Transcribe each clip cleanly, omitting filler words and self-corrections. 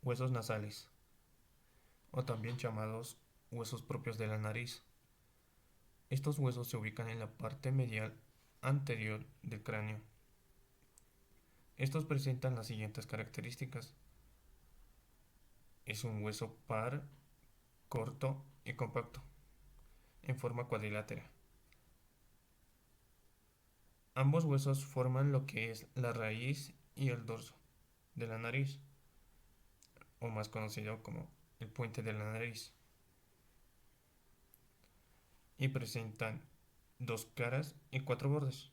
Huesos nasales, o también llamados huesos propios de la nariz. Estos huesos se ubican en la parte medial anterior del cráneo. Estos presentan las siguientes características. Es un hueso par, corto y compacto, en forma cuadrilátera. Ambos huesos forman lo que es la raíz y el dorso de la nariz, o más conocido como el puente de la nariz, y presentan dos caras y cuatro bordes,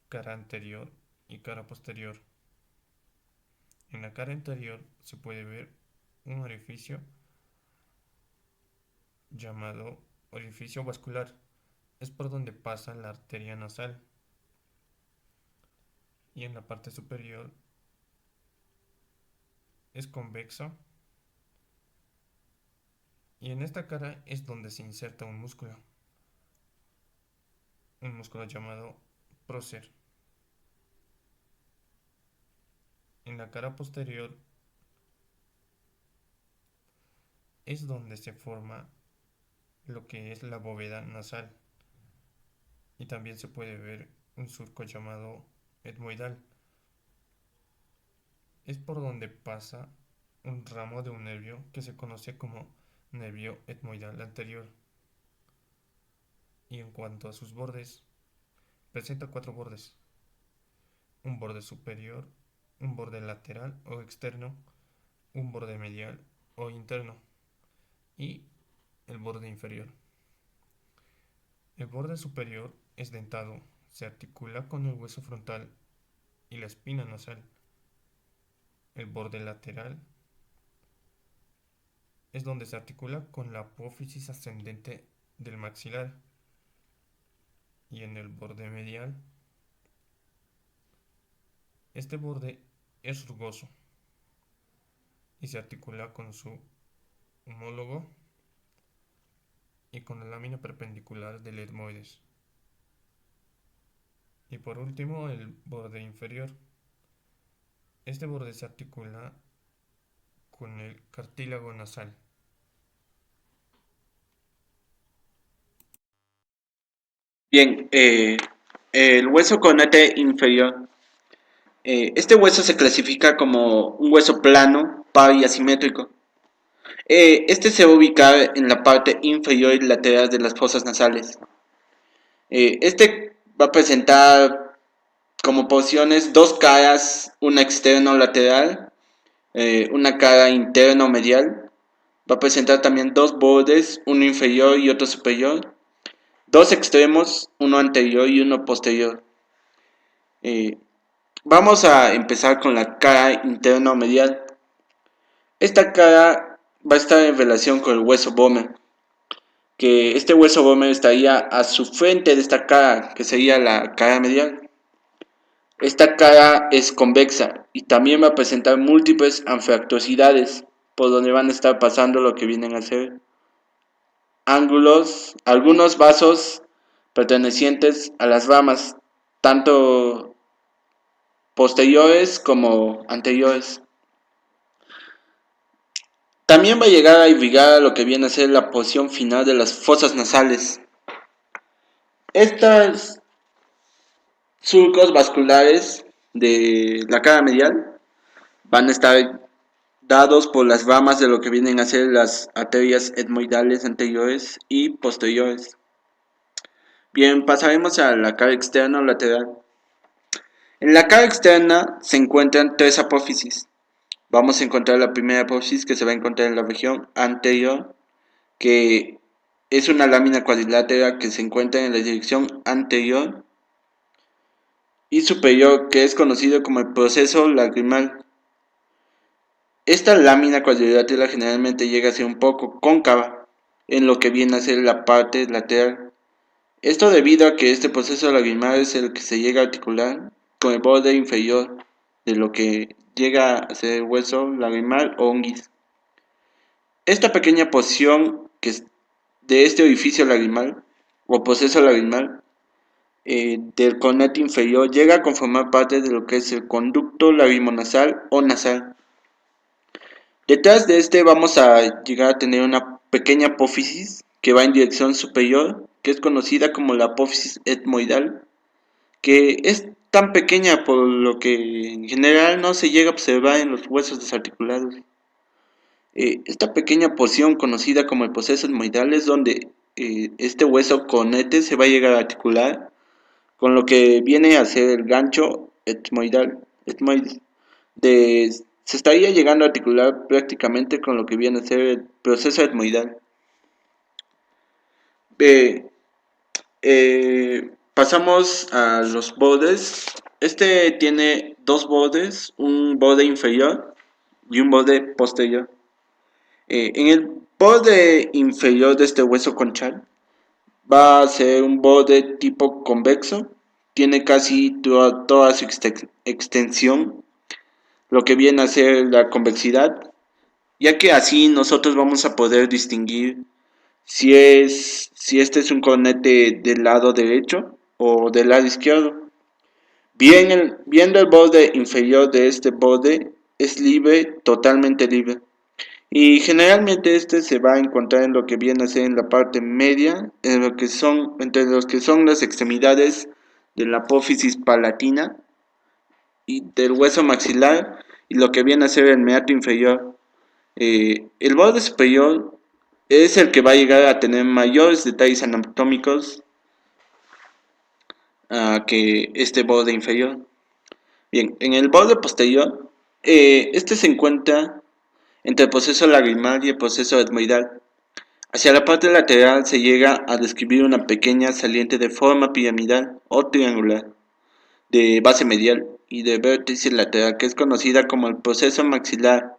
cara anterior y cara posterior. En la cara anterior se puede ver un orificio llamado orificio vascular, es por donde pasa la arteria nasal, y en la parte superior es convexo, y en esta cara es donde se inserta un músculo llamado prócer. En la cara posterior es donde se forma lo que es la bóveda nasal, y también se puede ver un surco llamado etmoidal. Es por donde pasa un ramo de un nervio que se conoce como nervio etmoidal anterior. Y en cuanto a sus bordes, presenta cuatro bordes: un borde superior, un borde lateral o externo, un borde medial o interno y el borde inferior. El borde superior es dentado, se articula con el hueso frontal y la espina nasal. El borde lateral es donde se articula con la apófisis ascendente del maxilar, y en el borde medial, este borde es rugoso y se articula con su homólogo y con la lámina perpendicular del etmoides. Y por último, el borde inferior. Este borde se articula con el cartílago nasal. Bien, el hueso conate inferior. Este hueso se clasifica como un hueso plano, par y asimétrico. Este se va a ubicar en la parte inferior y lateral de las fosas nasales. Este va a presentar como porciones dos caras, una externo lateral, una cara interno medial. Va a presentar también dos bordes, uno inferior y otro superior, dos extremos, uno anterior y uno posterior. Eh, Vamos a empezar con la cara interno medial. Esta cara va a estar en relación con el hueso Bomer, que este hueso Bomer estaría a su frente de esta cara, que sería la cara medial. Esta cara es convexa y también va a presentar múltiples anfractuosidades, por donde van a estar pasando lo que vienen a ser ángulos, algunos vasos pertenecientes a las ramas, tanto posteriores como anteriores. También va a llegar a irrigar a lo que viene a ser la porción final de las fosas nasales. Estos surcos vasculares de la cara medial van a estar dados por las ramas de lo que vienen a ser las arterias etmoidales anteriores y posteriores. Bien, pasaremos a la cara externa o lateral. En la cara externa se encuentran tres apófisis. Vamos a encontrar la primera apófisis, que se va a encontrar en la región anterior, que es una lámina cuadrilátera que se encuentra en la dirección anterior y superior, que es conocido como el proceso lagrimal. Esta lámina cuadrilátera generalmente llega a ser un poco cóncava en lo que viene a ser la parte lateral. Esto debido a que este proceso lagrimal es el que se llega a articular con el borde inferior de lo que llega a ser el hueso lagrimal o unguis. Esta pequeña porción que es de este orificio lagrimal o proceso lagrimal del conecte inferior llega a conformar parte de lo que es el conducto lagrimonasal o nasal. Detrás de este vamos a llegar a tener una pequeña apófisis que va en dirección superior, que es conocida como la apófisis etmoidal, que es tan pequeña por lo que en general no se llega a observar en los huesos desarticulados. Esta pequeña porción conocida como el proceso etmoidal es donde este hueso conete se va a llegar a articular con lo que viene a ser el gancho etmoides. Se estaría llegando a articular prácticamente con lo que viene a ser el proceso etmoidal. Eh, Pasamos a los bordes. Este tiene dos bordes, un borde inferior y un borde posterior. En el borde inferior de este hueso conchal va a ser un borde tipo convexo, tiene casi toda su extensión, lo que viene a ser la convexidad, ya que así nosotros vamos a poder distinguir si este es un conete del lado derecho o del lado izquierdo. Viendo el borde inferior de este borde es libre, totalmente libre. Y generalmente este se va a encontrar en lo que viene a ser en la parte media, entre los que son las extremidades de la apófisis palatina y del hueso maxilar y lo que viene a ser el meato inferior. El borde superior es el que va a llegar a tener mayores detalles anatómicos que este borde inferior. Bien, en el borde posterior, este se encuentra entre el proceso lagrimal y el proceso etmoidal. Hacia la parte lateral se llega a describir una pequeña saliente de forma piramidal o triangular, de base medial y de vértice lateral, que es conocida como el proceso maxilar.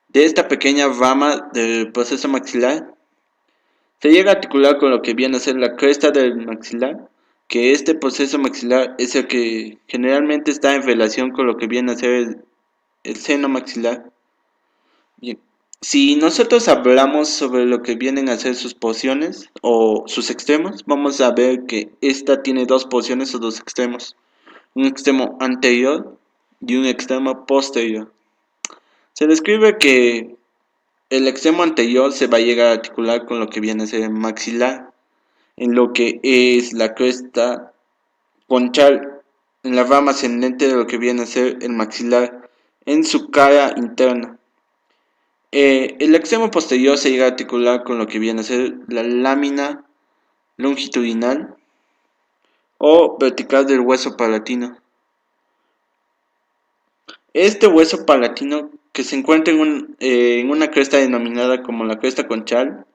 De esta pequeña rama del proceso maxilar se llega a articular con lo que viene a ser la cresta del maxilar, que este proceso maxilar es el que generalmente está en relación con lo que viene a ser el seno maxilar. Bien. Si nosotros hablamos sobre lo que vienen a ser sus porciones o sus extremos, vamos a ver que esta tiene dos porciones o dos extremos, un extremo anterior y un extremo posterior. Se describe que el extremo anterior se va a llegar a articular con lo que viene a ser el maxilar, en lo que es la cresta conchal, en la rama ascendente de lo que viene a ser el maxilar, en su cara interna. El extremo posterior se llega a articular con lo que viene a ser la lámina longitudinal o vertical del hueso palatino. Este hueso palatino, que se encuentra en una cresta denominada como la cresta conchal,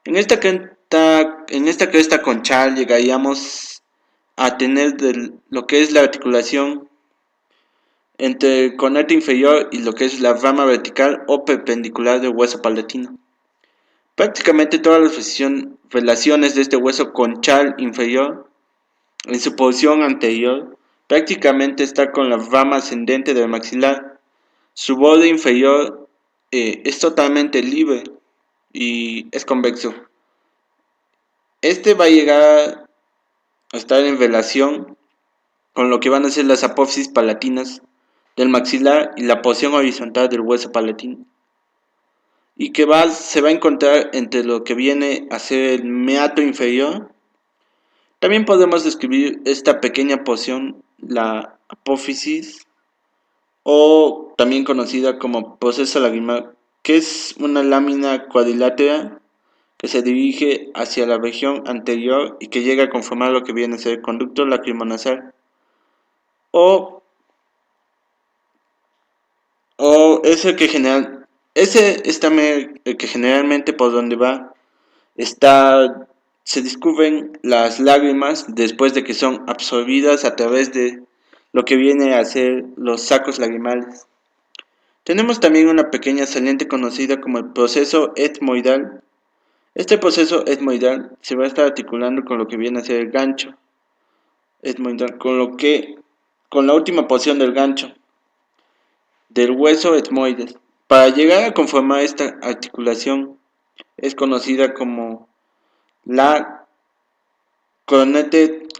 en esta cresta conchal llegaríamos a tener lo que es la articulación entre el conecte inferior y lo que es la rama vertical o perpendicular del hueso palatino. Prácticamente todas las relaciones de este hueso conchal inferior, en su posición anterior, prácticamente está con la rama ascendente del maxilar. Su borde inferior es totalmente libre y es convexo. Este va a llegar a estar en relación con lo que van a ser las apófisis palatinas del maxilar y la posición horizontal del hueso palatino, y que se va a encontrar entre lo que viene a ser el meato inferior. También podemos describir esta pequeña porción, la apófisis, o también conocida como proceso lagrimal, que es una lámina cuadrilátera que se dirige hacia la región anterior y que llega a conformar lo que viene a ser el conducto lacrimonasal, o, o ese que general, ese es también el que generalmente por donde va está, se descubren las lágrimas después de que son absorbidas a través de lo que viene a ser los sacos lagrimales. Tenemos también una pequeña saliente conocida como el proceso etmoidal. Este proceso etmoidal se va a estar articulando con lo que viene a ser el gancho etmoidal, con la última porción del gancho del hueso etmoides. Para llegar a conformar esta articulación es conocida como la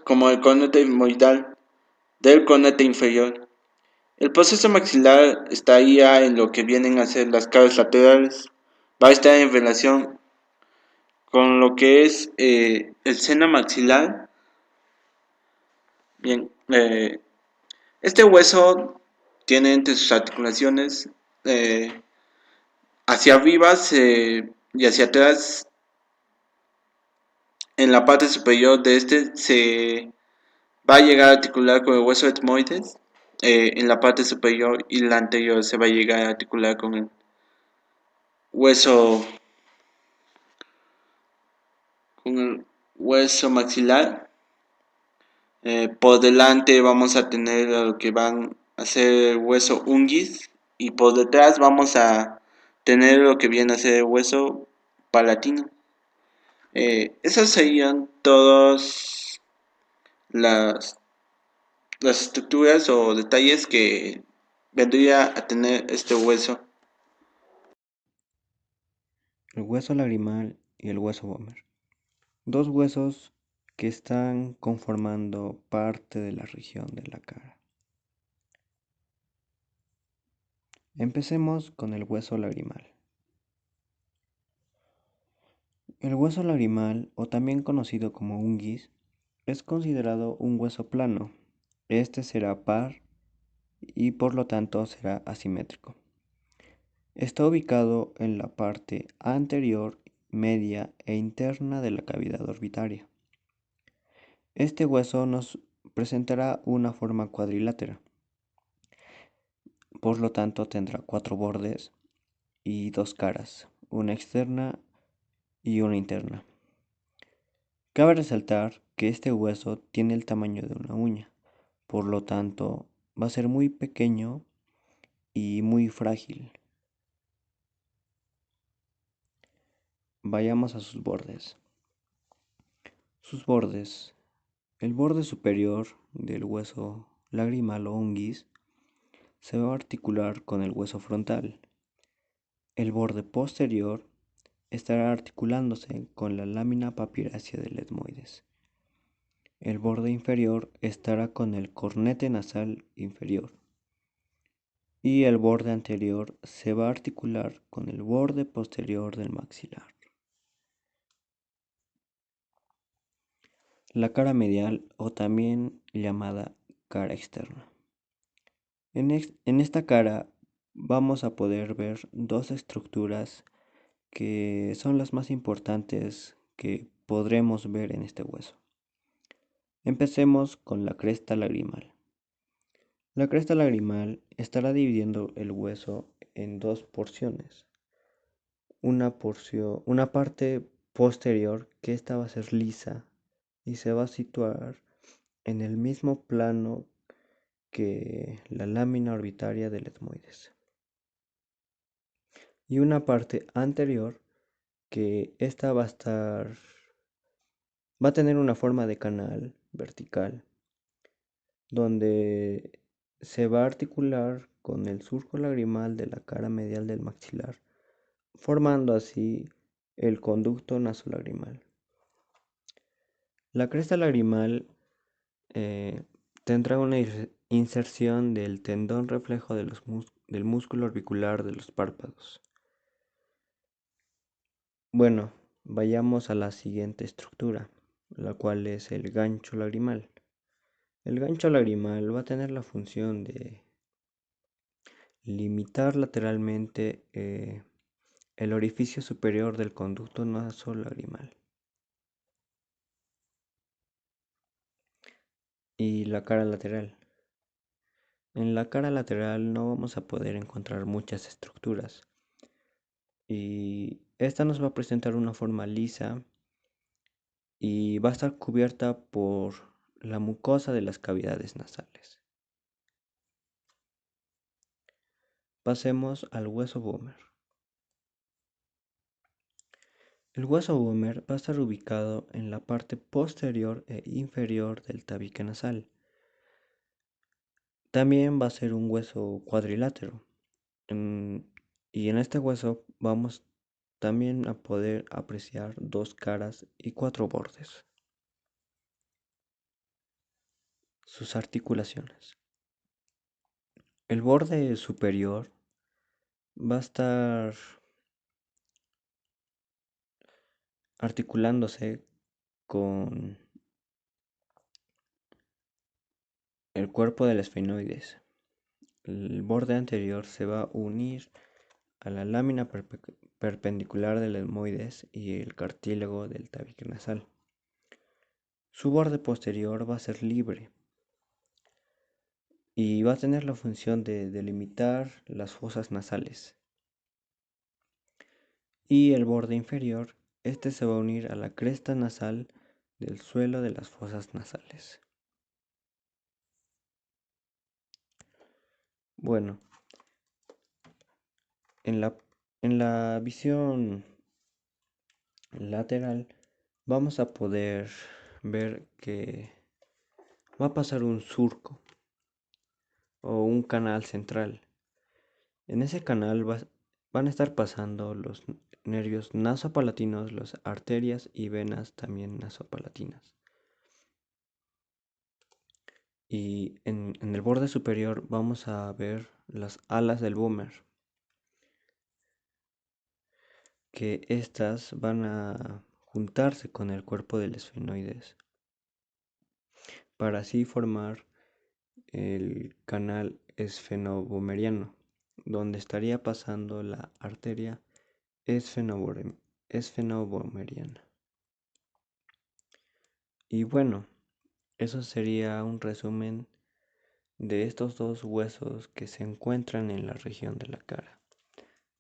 como el conete etmoidal del conete inferior. El proceso maxilar estaría en lo que vienen a ser las caras laterales. Va a estar en relación con lo que es el seno maxilar. Bien, este hueso tiene entre sus articulaciones eh, hacia arriba y hacia atrás. En la parte superior de este se va a llegar a articular con el hueso etmoides. En la parte superior y la anterior se va a llegar a articular con el hueso, con el hueso maxilar. Por delante vamos a tener lo que van a ser el hueso unguis y por detrás vamos a tener lo que viene a ser el hueso palatino. Esas serían todas las, las estructuras o detalles que vendría a tener este hueso. El hueso lagrimal y el hueso Vomer. Dos huesos que están conformando parte de la región de la cara. Empecemos con el hueso lagrimal. El hueso lagrimal, o también conocido como unguis, es considerado un hueso plano. Este será par y por lo tanto será asimétrico. Está ubicado en la parte anterior, media e interna de la cavidad orbitaria. Este hueso nos presentará una forma cuadrilátera, por lo tanto tendrá cuatro bordes y dos caras, una externa y una interna. Cabe resaltar que este hueso tiene el tamaño de una uña, por lo tanto va a ser muy pequeño y muy frágil. Vayamos a sus bordes. Sus bordes. El borde superior del hueso lagrimal o unguis se va a articular con el hueso frontal. El borde posterior estará articulándose con la lámina papirácea del etmoides. El borde inferior estará con el cornete nasal inferior. Y el borde anterior se va a articular con el borde posterior del maxilar. La cara medial, o también llamada cara externa. En esta cara vamos a poder ver dos estructuras que son las más importantes que podremos ver en este hueso. Empecemos con la cresta lagrimal. La cresta lagrimal estará dividiendo el hueso en dos porciones. Una parte posterior que esta va a ser lisa y se va a situar en el mismo plano que la lámina orbitaria del etmoides. Y una parte anterior que esta va a tener una forma de canal vertical donde se va a articular con el surco lagrimal de la cara medial del maxilar, formando así el conducto nasolagrimal. La cresta lagrimal eh, tendrá una inserción del tendón reflejo del músculo orbicular de los párpados. Bueno, vayamos a la siguiente estructura, la cual es el gancho lagrimal. El gancho lagrimal va a tener la función de limitar lateralmente el orificio superior del conducto nasolagrimal. Y la cara lateral. En la cara lateral no vamos a poder encontrar muchas estructuras. Y esta nos va a presentar una forma lisa y va a estar cubierta por la mucosa de las cavidades nasales. Pasemos al hueso Vomer. El hueso Vomer va a estar ubicado en la parte posterior e inferior del tabique nasal. También va a ser un hueso cuadrilátero. Y en este hueso vamos también a poder apreciar dos caras y cuatro bordes. sus articulaciones. El borde superior va a estar articulándose con el cuerpo del esfenoides. El borde anterior se va a unir a la lámina perpendicular del etmoides y el cartílago del tabique nasal. Su borde posterior va a ser libre y va a tener la función de delimitar las fosas nasales. Y el borde inferior, este se va a unir a la cresta nasal del suelo de las fosas nasales. Bueno, en la visión lateral vamos a poder ver que va a pasar un surco o un canal central. En ese canal van a estar pasando los nervios nasopalatinos, las arterias y venas también nasopalatinas. Y en el borde superior vamos a ver las alas del boomer, que estas van a juntarse con el cuerpo del esfenoides para así formar el canal esfenoboomeriano, donde estaría pasando la arteria esfenoboomeriana. Y bueno, eso sería un resumen de estos dos huesos que se encuentran en la región de la cara.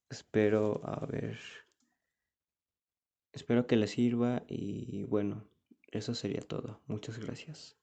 Espero que les sirva y bueno, eso sería todo. Muchas gracias.